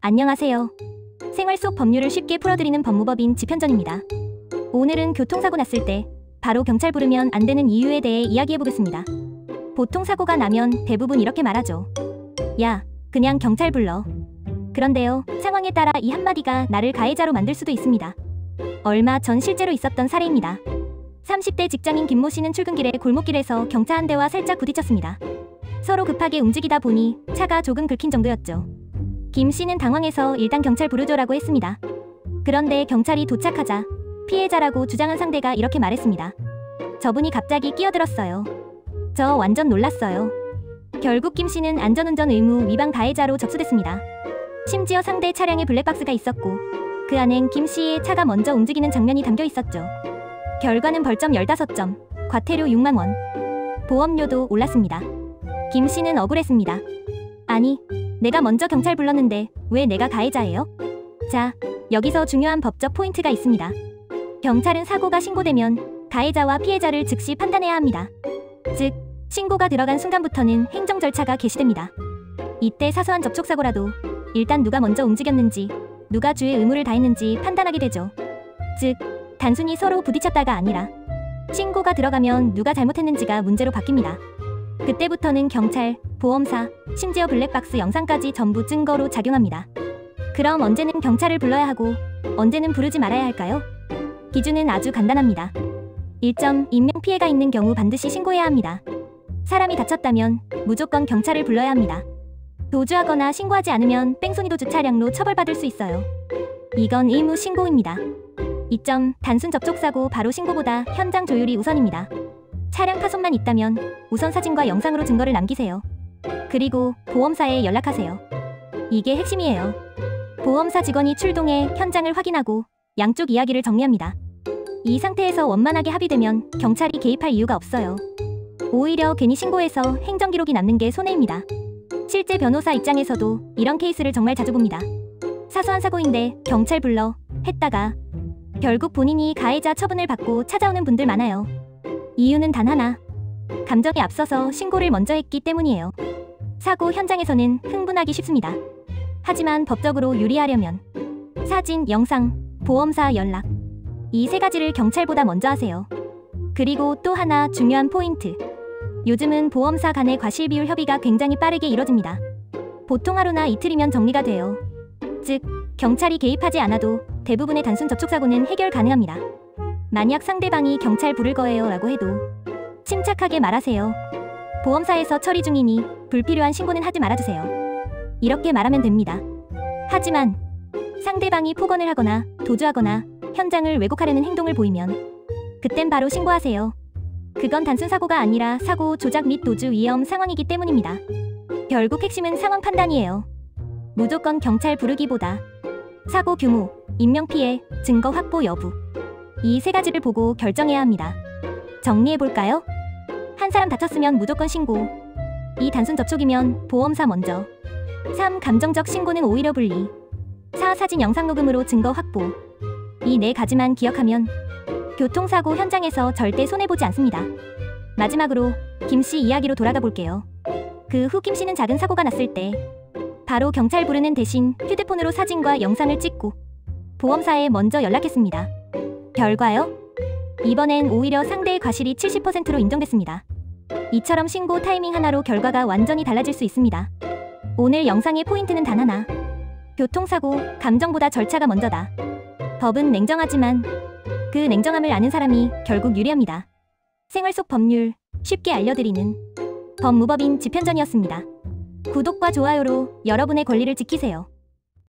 안녕하세요. 생활 속 법률을 쉽게 풀어드리는 법무법인 지편전입니다. 오늘은 교통사고 났을 때 바로 경찰 부르면 안 되는 이유에 대해 이야기해보겠습니다. 보통 사고가 나면 대부분 이렇게 말하죠. 야, 그냥 경찰 불러. 그런데요, 상황에 따라 이 한마디가 나를 가해자로 만들 수도 있습니다. 얼마 전 실제로 있었던 사례입니다. 30대 직장인 김모 씨는 출근길에 골목길에서 경차 한 대와 살짝 부딪혔습니다. 서로 급하게 움직이다 보니 차가 조금 긁힌 정도였죠. 김 씨는 당황해서 일단 경찰 부르죠라고 했습니다. 그런데 경찰이 도착하자 피해자라고 주장한 상대가 이렇게 말했습니다. 저분이 갑자기 끼어들었어요. 저 완전 놀랐어요. 결국 김 씨는 안전운전 의무 위반 가해자로 접수됐습니다. 심지어 상대 차량에 블랙박스가 있었고 그 안엔 김 씨의 차가 먼저 움직이는 장면이 담겨 있었죠. 결과는 벌점 15점, 과태료 6만 원, 보험료도 올랐습니다. 김 씨는 억울했습니다. 아니, 내가 먼저 경찰 불렀는데 왜 내가 가해자예요? 자, 여기서 중요한 법적 포인트가 있습니다. 경찰은 사고가 신고되면 가해자와 피해자를 즉시 판단해야 합니다. 즉, 신고가 들어간 순간부터는 행정 절차가 개시됩니다. 이때 사소한 접촉사고라도 일단 누가 먼저 움직였는지, 누가 주의 의무를 다했는지 판단하게 되죠. 즉, 단순히 서로 부딪혔다가 아니라 신고가 들어가면 누가 잘못했는지가 문제로 바뀝니다. 그때부터는 경찰, 보험사, 심지어 블랙박스 영상까지 전부 증거로 작용합니다. 그럼 언제는 경찰을 불러야 하고 언제는 부르지 말아야 할까요? 기준은 아주 간단합니다. 1점, 인명피해가 있는 경우 반드시 신고해야 합니다. 사람이 다쳤다면 무조건 경찰을 불러야 합니다. 도주하거나 신고하지 않으면 뺑소니 도주 차량로 처벌받을 수 있어요. 이건 의무 신고입니다. 2점, 단순 접촉사고 바로 신고보다 현장 조율이 우선입니다. 차량 파손만 있다면 우선 사진과 영상으로 증거를 남기세요. 그리고 보험사에 연락하세요. 이게 핵심이에요. 보험사 직원이 출동해 현장을 확인하고 양쪽 이야기를 정리합니다. 이 상태에서 원만하게 합의되면 경찰이 개입할 이유가 없어요. 오히려 괜히 신고해서 행정기록이 남는 게 손해입니다. 실제 변호사 입장에서도 이런 케이스를 정말 자주 봅니다. 사소한 사고인데 경찰 불러 했다가 결국 본인이 가해자 처분을 받고 찾아오는 분들 많아요. 이유는 단 하나, 감정에 앞서서 신고를 먼저 했기 때문이에요. 사고 현장에서는 흥분하기 쉽습니다. 하지만 법적으로 유리하려면 사진, 영상, 보험사 연락, 이 세 가지를 경찰보다 먼저 하세요. 그리고 또 하나 중요한 포인트, 요즘은 보험사 간의 과실비율 협의가 굉장히 빠르게 이뤄집니다. 보통 하루나 이틀이면 정리가 돼요. 즉, 경찰이 개입하지 않아도 대부분의 단순 접촉사고는 해결 가능합니다. 만약 상대방이 경찰 부를 거예요 라고 해도 침착하게 말하세요. 보험사에서 처리 중이니 불필요한 신고는 하지 말아주세요. 이렇게 말하면 됩니다. 하지만 상대방이 폭언을 하거나 도주하거나 현장을 왜곡하려는 행동을 보이면 그땐 바로 신고하세요. 그건 단순 사고가 아니라 사고, 조작 및 도주 위험 상황이기 때문입니다. 결국 핵심은 상황 판단이에요. 무조건 경찰 부르기보다 사고 규모, 인명피해, 증거 확보 여부, 이 세 가지를 보고 결정해야 합니다. 정리해볼까요? 한 사람 다쳤으면 무조건 신고, 2. 단순 접촉이면 보험사 먼저, 3. 감정적 신고는 오히려 불리, 4. 사진 영상 녹음으로 증거 확보. 이 네 가지만 기억하면 교통사고 현장에서 절대 손해보지 않습니다. 마지막으로 김씨 이야기로 돌아가 볼게요. 그 후 김씨는 작은 사고가 났을 때 바로 경찰 부르는 대신 휴대폰으로 사진과 영상을 찍고 보험사에 먼저 연락했습니다. 결과요? 이번엔 오히려 상대의 과실이 70%로 인정됐습니다. 이처럼 신고 타이밍 하나로 결과가 완전히 달라질 수 있습니다. 오늘 영상의 포인트는 단 하나, 교통사고, 감정보다 절차가 먼저다. 법은 냉정하지만 그 냉정함을 아는 사람이 결국 유리합니다. 생활 속 법률 쉽게 알려드리는 법무법인 지편전이었습니다. 구독과 좋아요로 여러분의 권리를 지키세요.